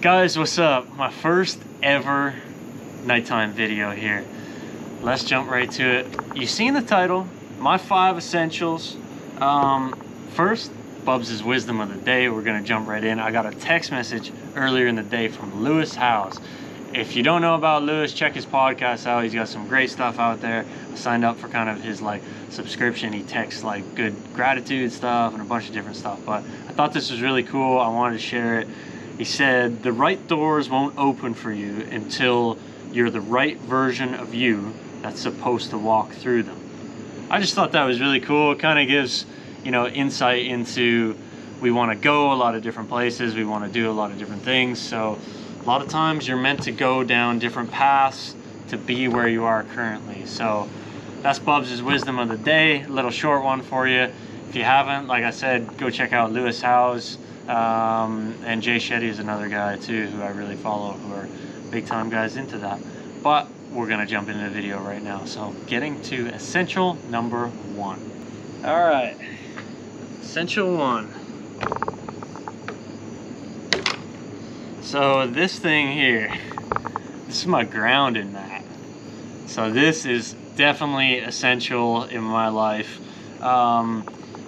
Guys, what's up? My first ever nighttime video here. Let's jump right to it. You've seen the title, my 5 essentials. First, Bubs' wisdom of the day. We're gonna jump right in. I got a text message earlier in the day from Lewis Howes. If you don't know about Lewis, check his podcast out. He's got some great stuff out there. I signed up for kind of his subscription. He texts good gratitude stuff and a bunch of different stuff. But I thought this was really cool. I wanted to share it. He said, the right doors won't open for you until you're the right version of you that's supposed to walk through them. I just thought that was really cool. It kind of gives, insight into, we want to go a lot of different places. We want to do a lot of different things. So a lot of times you're meant to go down different paths to be where you are currently. So that's Bubs' wisdom of the day. A little short one for you. If you haven't, like I said, go check out Lewis Howes. And Jay Shetty is another guy too who I really follow, who are big time guys into that. But we're gonna jump into the video right now. So getting to essential number 1. All right, essential 1. So this thing here, this is my grounding mat. So this is definitely essential in my life.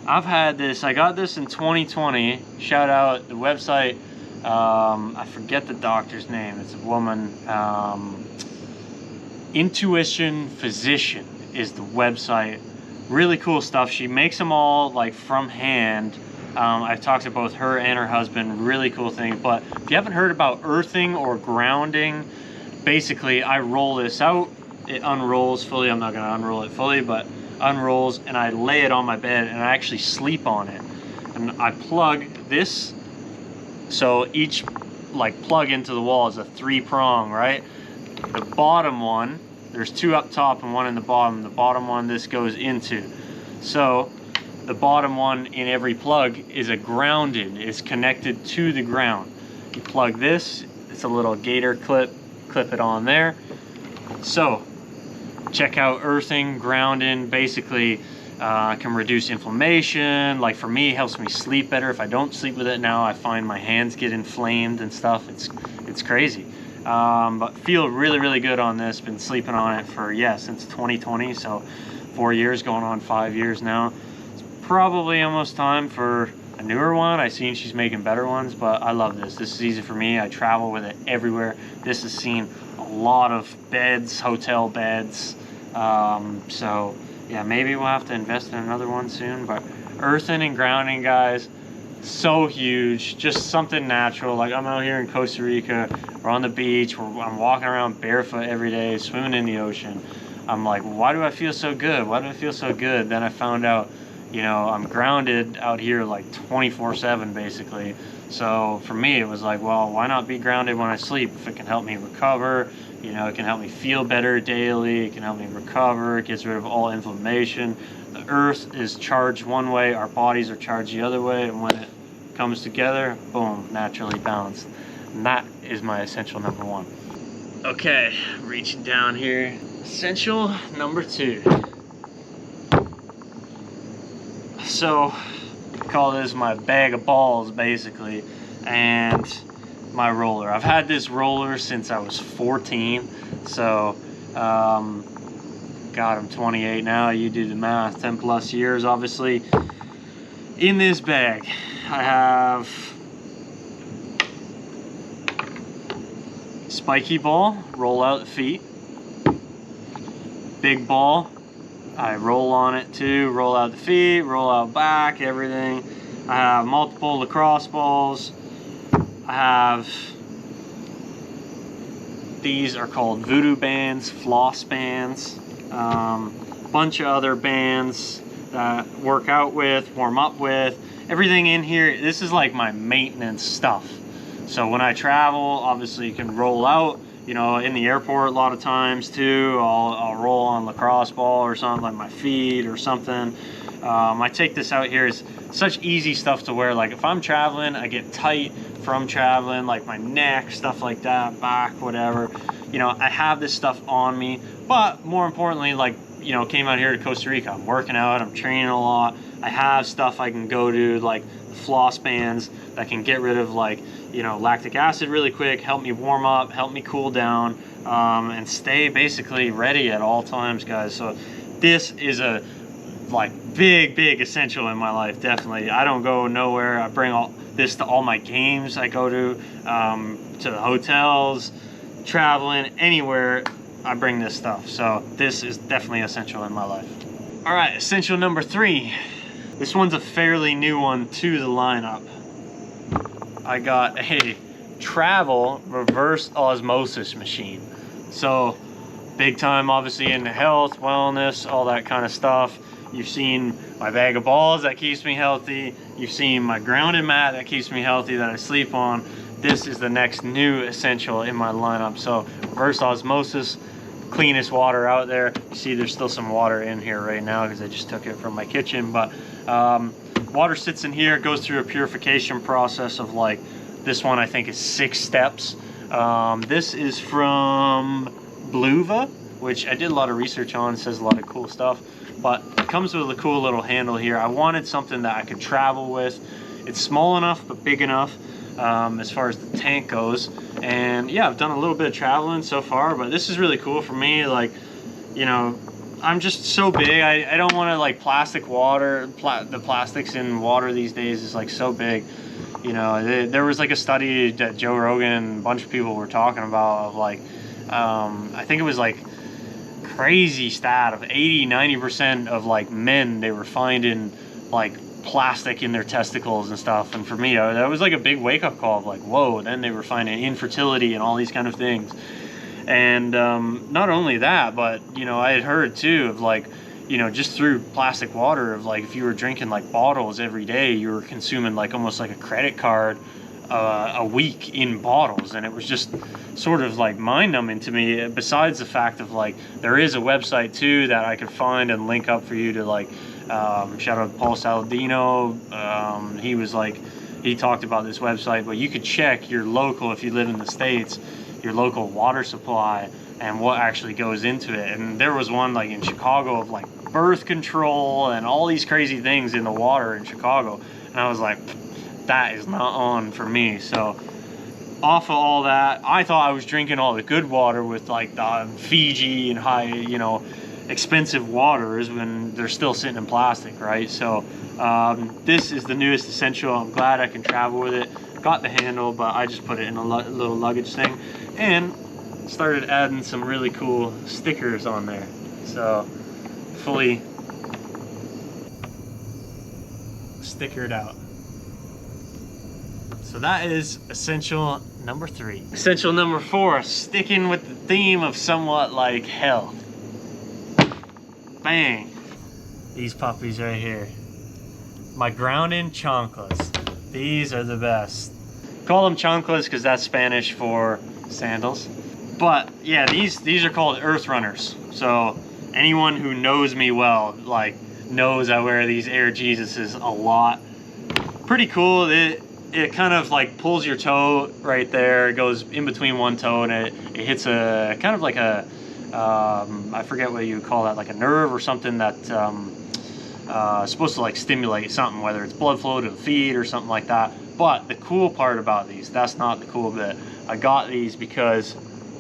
I've had this, I got this in 2020. Shout out the website. I forget the doctor's name. It's a woman. Intuition Physician is the website. Really cool stuff. She makes them all from hand. I've talked to both her and her husband. Really cool thing. But if you haven't heard about earthing or grounding, basically I roll this out. It unrolls fully. I'm not going to unroll it fully, but unrolls, and I lay it on my bed and I actually sleep on it. And I plug this, so each plug into the wall is a 3-prong, right? The bottom one, there's 2 up top and 1 in the bottom. The bottom one this goes into. So the bottom one in every plug is a grounded, it's connected to the ground. You plug this, it's a little gator clip it on there. So check out earthing, grounding. Basically can reduce inflammation. For me, it helps me sleep better. If I don't sleep with it now, I find my hands get inflamed and stuff. It's crazy. But feel really good on this. Been sleeping on it for since 2020, so 4 years, going on 5 years now. It's probably almost time for a newer one. I've seen she's making better ones, but I love this. This is easy for me. I travel with it everywhere. This has seen a lot of beds, hotel beds. So yeah, maybe we'll have to invest in another one soon. But earthing and grounding, guys, so huge. Just something natural. I'm out here in Costa Rica, we're on the beach, I'm walking around barefoot every day, swimming in the ocean. I'm like, why do I feel so good? Why do I feel so good? Then I found out, I'm grounded out here 24/7 basically. So for me, it was well, why not be grounded when I sleep? If it can help me recover, it can help me feel better daily, it can help me recover, it gets rid of all inflammation. The earth is charged one way, our bodies are charged the other way, and when it comes together, boom, naturally balanced. And that is my essential number 1. Okay, reaching down here. Essential number 2. So, I call this my bag of balls, basically, and my roller. I've had this roller since I was 14, so, God, I'm 28 now. You do the math, 10 plus years, obviously. In this bag, I have spiky ball, roll out the feet. Big ball, I roll on it too, roll out the feet, roll out back, everything. I have multiple lacrosse balls. I have, these are called voodoo bands, floss bands. Bunch of other bands that work out with, warm up with. Everything in here, this is my maintenance stuff. So when I travel, obviously you can roll out, in the airport a lot of times too. I'll roll on lacrosse ball or something, my feet or something. I take this out here. It's such easy stuff to wear. If I'm traveling, I get tight from traveling, my neck, stuff like that, back, whatever. I have this stuff on me. But more importantly, came out here to Costa Rica. I'm working out, I'm training a lot. I have stuff I can go to, floss bands that can get rid of like, you know, lactic acid really quick, help me warm up, help me cool down, and stay basically ready at all times, guys. So this is a like big essential in my life. Definitely, I don't go nowhere. I bring all this to all my games I go to the hotels, traveling anywhere, I bring this stuff. So this is definitely essential in my life. All right, essential number 3. This one's a fairly new one to the lineup. I got a travel reverse osmosis machine. So big time obviously in health, wellness, all that kind of stuff. You've seen my bag of balls that keeps me healthy. You've seen my grounded mat that keeps me healthy that I sleep on. This is the next new essential in my lineup. So reverse osmosis, cleanest water out there. You see there's still some water in here right now because I just took it from my kitchen, but water sits in here, goes through a purification process of like, this one I think is 6 steps. This is from Bluva, which I did a lot of research on. It says a lot of cool stuff, but it comes with a cool little handle here. I wanted something that I could travel with. It's small enough but big enough as far as the tank goes. And yeah, I've done a little bit of traveling so far, but this is really cool for me. Like, you know, I'm just so big. I don't want to like plastic water. The plastics in water these days is like so big. You know, there was like a study that Joe Rogan and a bunch of people were talking about of like, I think it was like crazy stat of 80-90% of like men, they were finding like plastic in their testicles and stuff. And for me, that was like a big wake-up call of like, whoa. Then they were finding infertility and all these kind of things. And not only that, but you know, I had heard too of like, you know, just through plastic water of like, if you were drinking like bottles every day, you were consuming like almost like a credit card a week in bottles. And it was just sort of like mind-numbing to me, besides the fact of like, there is a website too that I could find and link up for you to like, shout out Paul Saladino. He was like, he talked about this website, but you could check your local, if you live in the States, your local water supply and what actually goes into it. And there was one like in Chicago of like birth control and all these crazy things in the water in Chicago. And I was like, that is not on for me. So off of all that, I thought I was drinking all the good water with like the Fiji and high, you know, expensive waters when they're still sitting in plastic, right? So this is the newest essential. I'm glad I can travel with it. Got the handle, but I just put it in a little luggage thing and started adding some really cool stickers on there. So fully stickered out. So that is essential number 3. Essential number 4, sticking with the theme of somewhat like health. Bang! These puppies right here. My grounding chanclas. These are the best. Call them chanclas because that's Spanish for sandals. But yeah, these are called earth runners. So anyone who knows me well, like, knows I wear these Air Jesuses a lot. Pretty cool. It kind of like pulls your toe right there. It goes in between one toe and it hits a kind of like a I forget what you call that, like a nerve or something that's supposed to like stimulate something, whether it's blood flow to the feet or something like that. But the cool part about these, that's not the cool bit. I got these because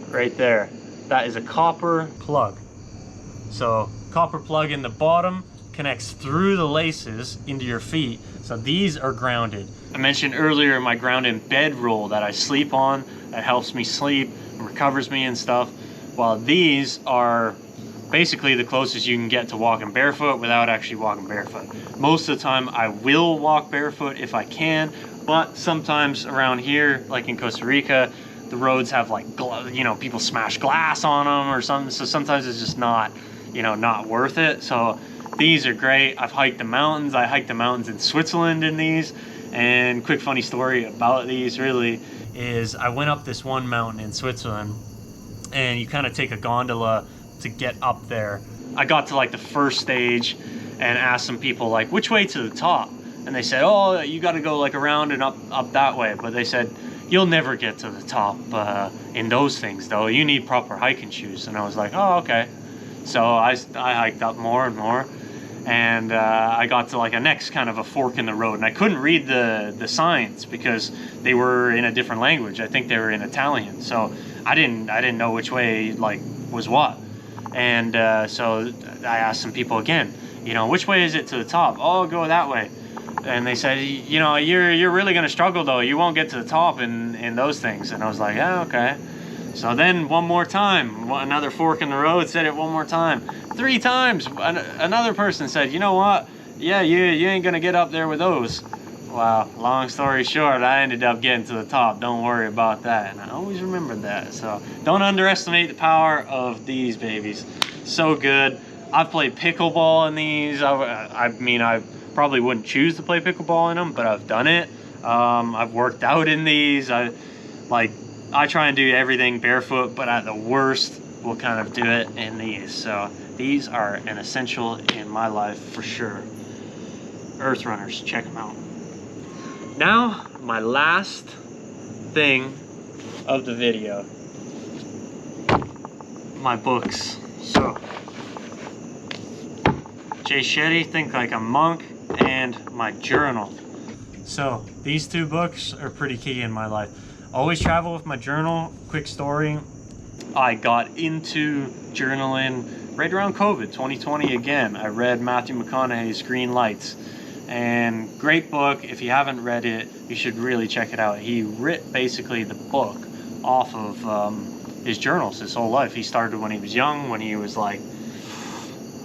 right there, that is a copper plug. So copper plug in the bottom connects through the laces into your feet. So these are grounded. I mentioned earlier my grounded bedroll that I sleep on, that helps me sleep and recovers me and stuff. While these are basically the closest you can get to walking barefoot without actually walking barefoot. Most of the time I will walk barefoot if I can, but sometimes around here, like in Costa Rica, the roads have like, you know, people smash glass on them or something. So sometimes it's just not, you know, not worth it. So these are great. I've hiked the mountains. I hiked the mountains in Switzerland in these. And quick funny story about these really is I went up this one mountain in Switzerland and you kind of take a gondola to get up there. I got to like the first stage and asked some people like, which way to the top? And they said, oh, you got to go like around and up that way. But they said, you'll never get to the top in those things though. You need proper hiking shoes. And I was like, oh, okay. So I hiked up more and more. and I got to like a next kind of a fork in the road, and I couldn't read the signs because they were in a different language. I think they were in Italian, so I didn't know which way like was what. And so I asked some people again, you know, which way is it to the top? Oh, go that way. And they said, you know, you're really gonna struggle though. You won't get to the top in those things. And I was like, oh, okay. So then one more time, another fork in the road said it one more time. 3 times, another person said, you know what? Yeah, you ain't gonna get up there with those. Wow, long story short, I ended up getting to the top. Don't worry about that. And I always remembered that. So don't underestimate the power of these babies. So good. I've played pickleball in these. I mean, I probably wouldn't choose to play pickleball in them, but I've done it. I've worked out in these. I try and do everything barefoot, but at the worst, we'll kind of do it in these. So these are an essential in my life for sure. Earth Runners, check them out. Now, my last thing of the video, my books. So, Jay Shetty, Think Like a Monk, and my journal. So, these 2 books are pretty key in my life. Always travel with my journal. Quick story, I got into journaling right around COVID, 2020 again. I read Matthew McConaughey's Green Lights. And great book. If you haven't read it, you should really check it out. He wrote basically the book off of his journals his whole life. He started when he was young, when he was like,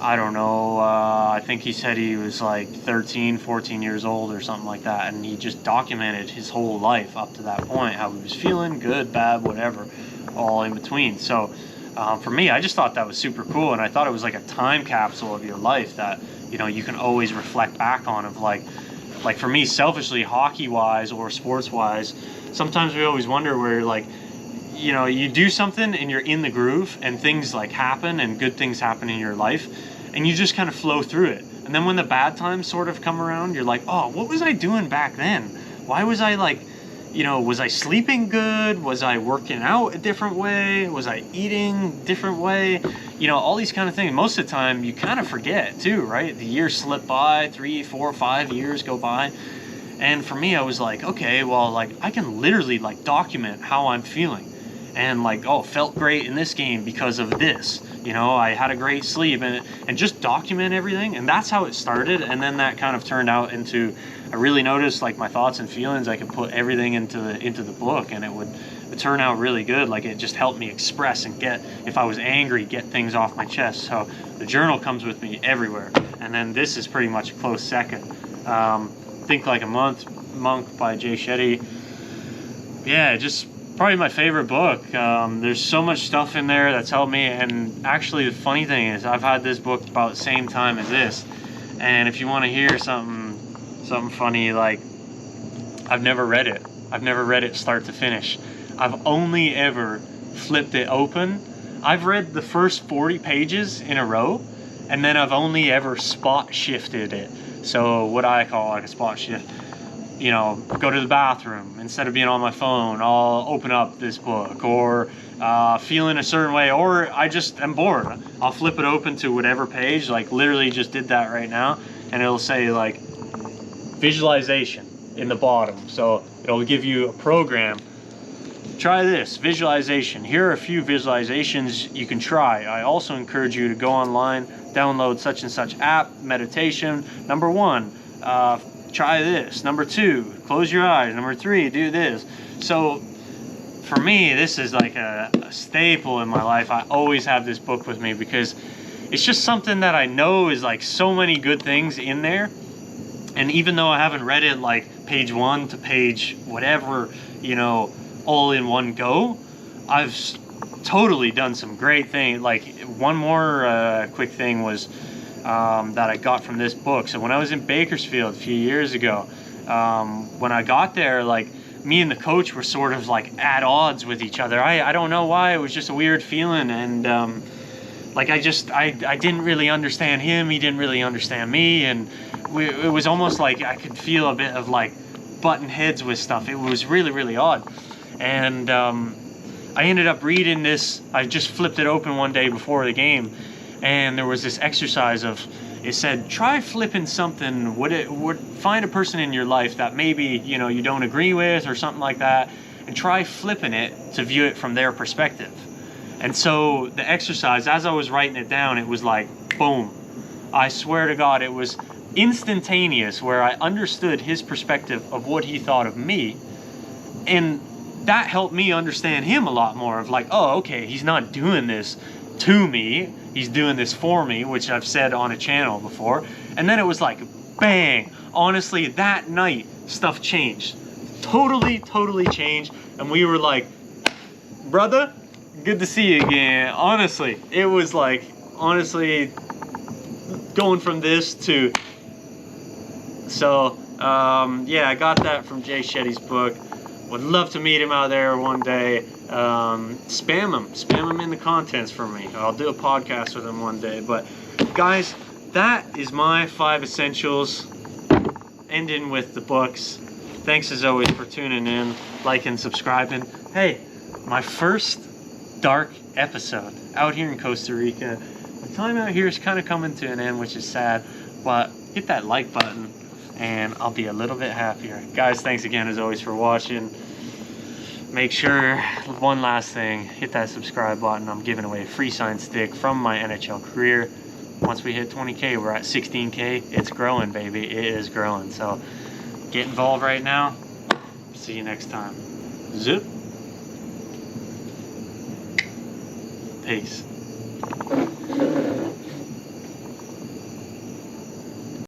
I don't know, I think he said he was like 13, 14 years old or something like that. And he just documented his whole life up to that point, how he was feeling, good, bad, whatever, all in between. So for me, I just thought that was super cool. And I thought it was like a time capsule of your life that, you know, you can always reflect back on of like for me, selfishly, hockey-wise or sports-wise, sometimes we always wonder where, like, you know, you do something and you're in the groove and things like happen and good things happen in your life and you just kind of flow through it. And then when the bad times sort of come around, you're like, oh, what was I doing back then? Why was I like, you know, was I sleeping good? Was I working out a different way? Was I eating a different way? You know, all these kind of things. Most of the time you kind of forget too, right? The years slip by, 3, 4, 5 years go by. And for me, I was like, okay, well, like I can literally like document how I'm feeling. And like, oh, felt great in this game because of this. You know, I had a great sleep and just document everything. And that's how it started. And then that kind of turned out into, I really noticed like my thoughts and feelings, I could put everything into the book and it would turn out really good. Like it just helped me express and get, if I was angry, get things off my chest. So the journal comes with me everywhere. And then this is pretty much a close second. Think Like a Monk by Jay Shetty. Yeah, just probably my favorite book. There's so much stuff in there that's helped me. And actually the funny thing is I've had this book about the same time as this. And if you want to hear something funny, like I've never read it. I've never read it start to finish. I've only ever flipped it open. I've read the first 40 pages in a row, and then I've only ever spot shifted it. So what I call like a spot shift, you know, go to the bathroom. Instead of being on my phone, I'll open up this book, or feeling a certain way, or I just am bored. I'll flip it open to whatever page, like literally just did that right now, and it'll say like visualization in the bottom. So it'll give you a program. Try this, visualization. Here are a few visualizations you can try. I also encourage you to go online, download such and such app, meditation. Number 1, try this. Number 2, close your eyes. Number 3, do this. So for me, this is like a staple in my life. I always have this book with me because it's just something that I know is like so many good things in there. And even though I haven't read it like page 1 to page whatever, you know, all in one go, I've totally done some great things. Like one more quick thing was that I got from this book. So when I was in Bakersfield a few years ago, when I got there, like me and the coach were sort of like at odds with each other. I don't know why, it was just a weird feeling. And like I didn't really understand him, he didn't really understand me, and it was almost like I could feel a bit of like button heads with stuff. It was really, really odd. And I ended up reading this. I just flipped it open one day before the game, and there was this exercise of, it said, try flipping something. Would find a person in your life that maybe, you know, you don't agree with or something like that, and try flipping it to view it from their perspective. And so the exercise, as I was writing it down, it was like, boom. I swear to God, it was instantaneous where I understood his perspective of what he thought of me. And that helped me understand him a lot more of like, oh, okay, he's not doing this to me. He's doing this for me, which I've said on a channel before. And then it was like, bang. Honestly, that night, stuff changed. Totally changed. And we were like, brother, good to see you again. Honestly, it was like, honestly, going from this to... So, yeah, I got that from Jay Shetty's book. Would love to meet him out there one day. Spam him in the contents for me. I'll do a podcast with him one day. But guys, that is my 5 essentials, ending with the books. Thanks as always for tuning in, liking, subscribing. Hey, my first dark episode out here in Costa Rica. The time out here is kind of coming to an end, which is sad, but hit that like button and I'll be a little bit happier. Guys, thanks again as always for watching. Make sure, one last thing, hit that subscribe button. I'm giving away a free signed stick from my NHL career. Once we hit 20K, we're at 16K. It's growing, baby. It is growing. So get involved right now. See you next time. Zip. Peace.